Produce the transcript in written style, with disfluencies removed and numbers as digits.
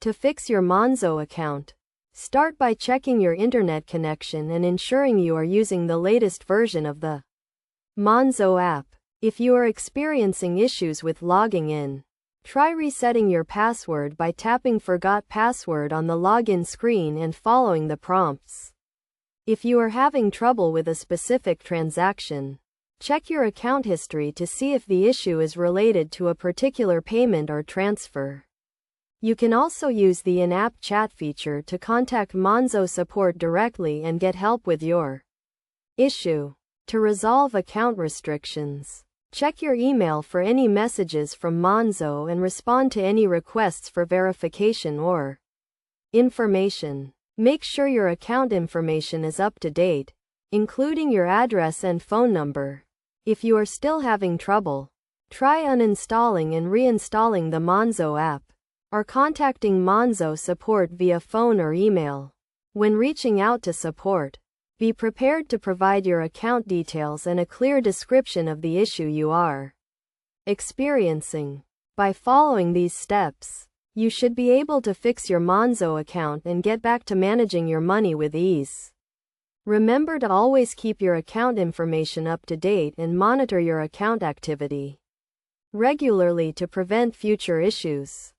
To fix your Monzo account, start by checking your internet connection and ensuring you are using the latest version of the Monzo app. If you are experiencing issues with logging in, try resetting your password by tapping Forgot Password on the login screen and following the prompts. If you are having trouble with a specific transaction, check your account history to see if the issue is related to a particular payment or transfer. You can also use the in-app chat feature to contact Monzo support directly and get help with your issue. To resolve account restrictions, check your email for any messages from Monzo and respond to any requests for verification or information. Make sure your account information is up to date, including your address and phone number. If you are still having trouble, try uninstalling and reinstalling the Monzo app, or contacting Monzo support via phone or email. When reaching out to support, be prepared to provide your account details and a clear description of the issue you are experiencing. By following these steps, you should be able to fix your Monzo account and get back to managing your money with ease. Remember to always keep your account information up to date and monitor your account activity regularly to prevent future issues.